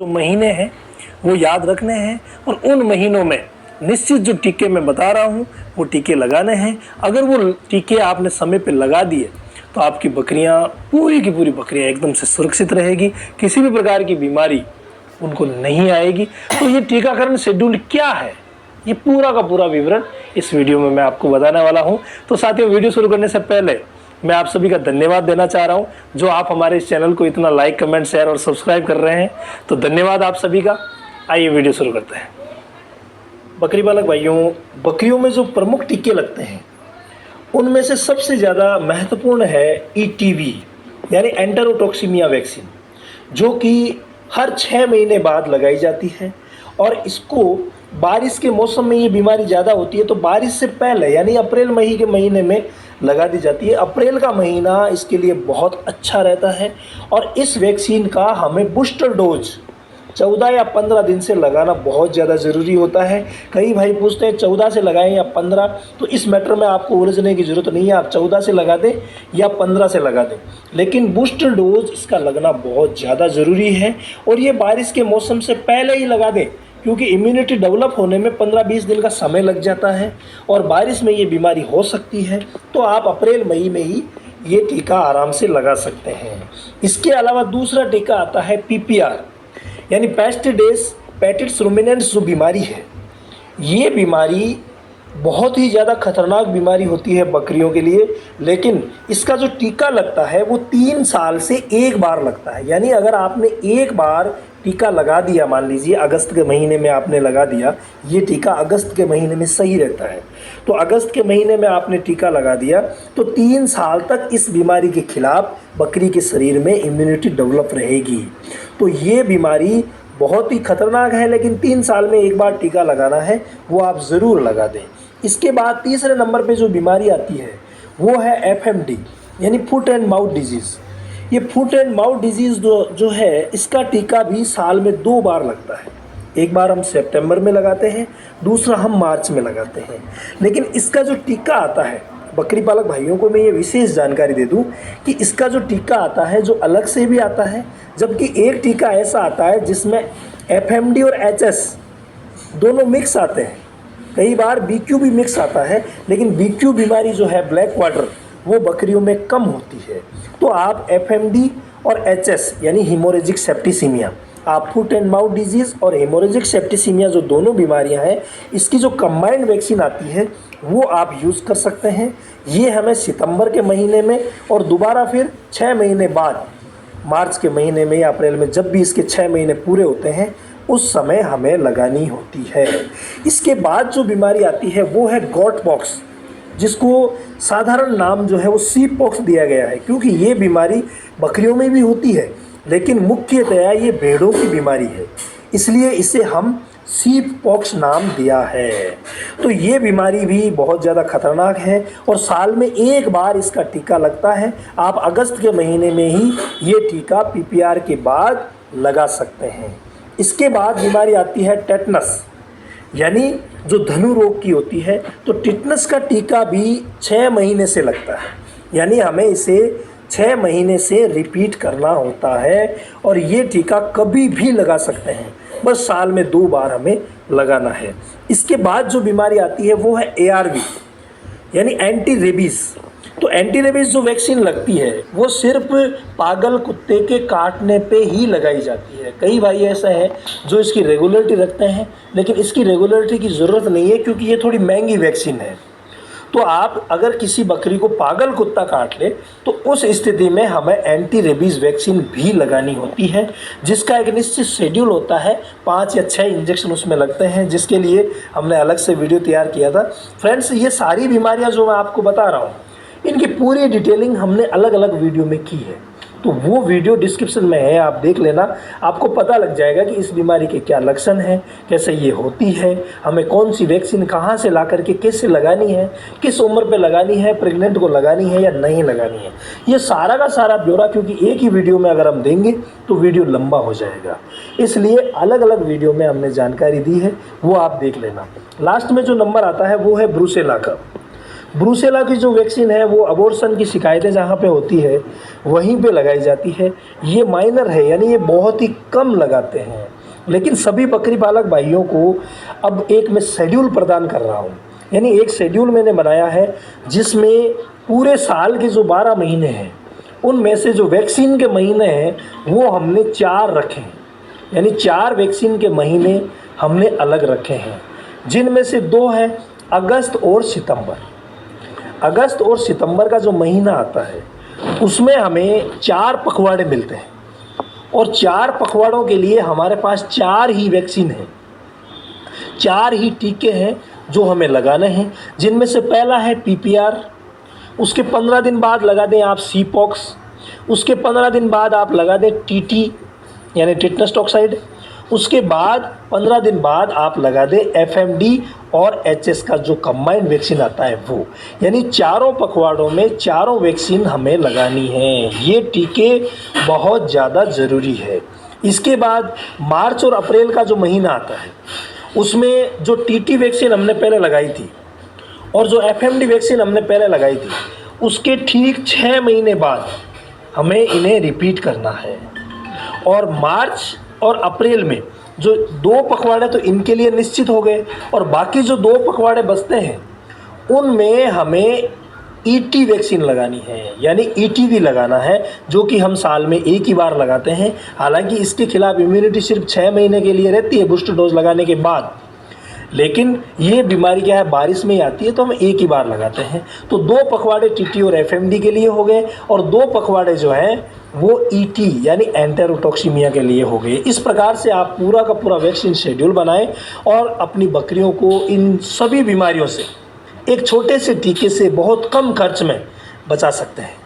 जो महीने हैं वो याद रखने हैं और उन महीनों में निश्चित जो टीके मैं बता रहा हूँ वो टीके लगाने हैं। अगर वो टीके आपने समय पे लगा दिए तो आपकी बकरियाँ पूरी की पूरी बकरियाँ एकदम से सुरक्षित रहेगी, किसी भी प्रकार की बीमारी उनको नहीं आएगी। तो ये टीकाकरण शेड्यूल क्या है, ये पूरा का पूरा विवरण इस वीडियो में मैं आपको बताने वाला हूँ। तो साथियों, वीडियो शुरू करने से पहले मैं आप सभी का धन्यवाद देना चाह रहा हूं, जो आप हमारे इस चैनल को इतना लाइक, कमेंट, शेयर और सब्सक्राइब कर रहे हैं। तो धन्यवाद आप सभी का। आइए वीडियो शुरू करते हैं। बकरी पालक भाइयों, बकरियों में जो प्रमुख टीके लगते हैं उनमें से सबसे ज़्यादा महत्वपूर्ण है ETV यानी एंटेरोटॉक्सीमिया वैक्सीन, जो कि हर 6 महीने बाद लगाई जाती है। और इसको बारिश के मौसम में ये बीमारी ज़्यादा होती है तो बारिश से पहले यानी अप्रैल मई के महीने में लगा दी जाती है। अप्रैल का महीना इसके लिए बहुत अच्छा रहता है और इस वैक्सीन का हमें बूस्टर डोज 14 या 15 दिन से लगाना बहुत ज़्यादा ज़रूरी होता है। कई भाई पूछते हैं 14 से लगाएं या 15, तो इस मैटर में आपको उलझने की ज़रूरत नहीं है। आप 14 से लगा दें या 15 से लगा दें, लेकिन बूस्टर डोज इसका लगना बहुत ज़्यादा ज़रूरी है। और ये बारिश के मौसम से पहले ही लगा दें, क्योंकि इम्यूनिटी डेवलप होने में 15-20 दिन का समय लग जाता है और बारिश में ये बीमारी हो सकती है। तो आप अप्रैल मई में ही ये टीका आराम से लगा सकते हैं। इसके अलावा दूसरा टीका आता है PPR यानी पेस्टिडेस पैटिट्स रुमिनेंट्स जो बीमारी है। ये बीमारी बहुत ही ज़्यादा खतरनाक बीमारी होती है बकरियों के लिए, लेकिन इसका जो टीका लगता है वो 3 साल से एक बार लगता है। यानी अगर आपने एक बार टीका लगा दिया, मान लीजिए अगस्त के महीने में आपने लगा दिया, ये टीका अगस्त के महीने में सही रहता है, तो अगस्त के महीने में आपने टीका लगा दिया तो 3 साल तक इस बीमारी के खिलाफ बकरी के शरीर में इम्यूनिटी डेवलप रहेगी। तो ये बीमारी बहुत ही खतरनाक है, लेकिन 3 साल में एक बार टीका लगाना है, वो आप ज़रूर लगा दें। इसके बाद तीसरे नंबर पे जो बीमारी आती है वो है FMD यानी फुट एंड माउथ डिजीज़। ये फुट एंड माउथ डिजीज़ जो है इसका टीका भी साल में 2 बार लगता है। एक बार हम सितंबर में लगाते हैं, दूसरा हम मार्च में लगाते हैं। लेकिन इसका जो टीका आता है, बकरी पालक भाइयों को मैं ये विशेष जानकारी दे दूं कि इसका जो टीका आता है जो अलग से भी आता है, जबकि एक टीका ऐसा आता है जिसमें FMD और HS दोनों मिक्स आते हैं। कई बार BQ भी मिक्स आता है, लेकिन BQ बीमारी जो है ब्लैक वाटर वो बकरियों में कम होती है। तो आप FMD और HS यानी हीमोरेजिक सेप्टिसीमिया, आप फुट एंड माउथ डिजीज़ और हीमोरेजिक सेप्टिसीमिया जो दोनों बीमारियां हैं, इसकी जो कंबाइंड वैक्सीन आती है वो आप यूज़ कर सकते हैं। ये हमें सितंबर के महीने में और दोबारा फिर 6 महीने बाद मार्च के महीने में या अप्रैल में, जब भी इसके 6 महीने पूरे होते हैं उस समय हमें लगानी होती है। इसके बाद जो बीमारी आती है वो है गॉट पॉक्स, जिसको साधारण नाम जो है वो सीप पॉक्स दिया गया है, क्योंकि ये बीमारी बकरियों में भी होती है लेकिन मुख्यतया ये भेड़ों की बीमारी है, इसलिए इसे हम सीप पॉक्स नाम दिया है। तो ये बीमारी भी बहुत ज़्यादा खतरनाक है और साल में एक बार इसका टीका लगता है। आप अगस्त के महीने में ही ये टीका PPR के बाद लगा सकते हैं। इसके बाद बीमारी आती है टेटनस यानी जो धनु रोग की होती है। तो टेटनस का टीका भी 6 महीने से लगता है, यानी हमें इसे 6 महीने से रिपीट करना होता है और ये टीका कभी भी लगा सकते हैं, बस साल में 2 बार हमें लगाना है। इसके बाद जो बीमारी आती है वो है ARV यानी एंटी रेबीज़। तो एंटी रेबीज़ जो वैक्सीन लगती है वो सिर्फ पागल कुत्ते के काटने पे ही लगाई जाती है। कई भाई ऐसे हैं जो इसकी रेगुलरिटी रखते हैं, लेकिन इसकी रेगुलरिटी की ज़रूरत नहीं है क्योंकि ये थोड़ी महंगी वैक्सीन है। तो आप अगर किसी बकरी को पागल कुत्ता काट ले तो उस स्थिति में हमें एंटी रेबीज़ वैक्सीन भी लगानी होती है, जिसका एक निश्चित शेड्यूल होता है। 5 या 6 इंजेक्शन उसमें लगते हैं, जिसके लिए हमने अलग से वीडियो तैयार किया था। फ्रेंड्स, ये सारी बीमारियां जो मैं आपको बता रहा हूँ इनकी पूरी डिटेलिंग हमने अलग अलग वीडियो में की है, तो वो वीडियो डिस्क्रिप्शन में है, आप देख लेना। आपको पता लग जाएगा कि इस बीमारी के क्या लक्षण हैं, कैसे ये होती है, हमें कौन सी वैक्सीन कहाँ से ला करके कैसे लगानी है, किस उम्र पे लगानी है, प्रेग्नेंट को लगानी है या नहीं लगानी है। ये सारा का सारा ब्यौरा, क्योंकि एक ही वीडियो में अगर हम देंगे तो वीडियो लंबा हो जाएगा, इसलिए अलग अलग वीडियो में हमने जानकारी दी है, वो आप देख लेना। लास्ट में जो नंबर आता है वो है ब्रूसेला का। ब्रूसेला की जो वैक्सीन है वो अबॉर्शन की शिकायतें जहाँ पे होती है वहीं पे लगाई जाती है। ये माइनर है, यानी ये बहुत ही कम लगाते हैं। लेकिन सभी बकरी पालक भाइयों को अब एक मैं शेड्यूल प्रदान कर रहा हूँ, यानी एक शेड्यूल मैंने बनाया है जिसमें पूरे साल के जो 12 महीने हैं उनमें से जो वैक्सीन के महीने हैं वो हमने 4 रखे हैं, यानी 4 वैक्सीन के महीने हमने अलग रखे हैं, जिनमें से 2 हैं अगस्त और सितंबर। अगस्त और सितंबर का जो महीना आता है उसमें हमें 4 पखवाड़े मिलते हैं और 4 पखवाड़ों के लिए हमारे पास 4 ही वैक्सीन हैं, 4 ही टीके हैं जो हमें लगाने हैं, जिनमें से पहला है PPR, उसके 15 दिन बाद लगा दें आप सीपॉक्स, उसके 15 दिन बाद आप लगा दें TT यानी टिटनस टॉक्साइड, उसके बाद 15 दिन बाद आप लगा दें FMD और HS का जो कंबाइंड वैक्सीन आता है वो, यानी चारों पखवाड़ों में चारों वैक्सीन हमें लगानी है। ये टीके बहुत ज़्यादा ज़रूरी है। इसके बाद मार्च और अप्रैल का जो महीना आता है उसमें जो TT वैक्सीन हमने पहले लगाई थी और जो FMD वैक्सीन हमने पहले लगाई थी उसके ठीक 6 महीने बाद हमें इन्हें रिपीट करना है। और मार्च और अप्रैल में जो 2 पखवाड़े तो इनके लिए निश्चित हो गए और बाकी जो 2 पखवाड़े बचते हैं उनमें हमें ET वैक्सीन लगानी है, यानी ETV लगाना है, जो कि हम साल में एक ही बार लगाते हैं। हालांकि इसके खिलाफ इम्यूनिटी सिर्फ 6 महीने के लिए रहती है बूस्टर डोज लगाने के बाद, लेकिन ये बीमारी क्या है बारिश में ही आती है तो हम एक ही बार लगाते हैं। तो 2 पखवाड़े TT और FMD के लिए हो गए और 2 पखवाड़े जो हैं वो ET यानी एंटेरोटॉक्सीमिया के लिए हो गए। इस प्रकार से आप पूरा का पूरा वैक्सीन शेड्यूल बनाएं और अपनी बकरियों को इन सभी बीमारियों से एक छोटे से टीके से बहुत कम खर्च में बचा सकते हैं।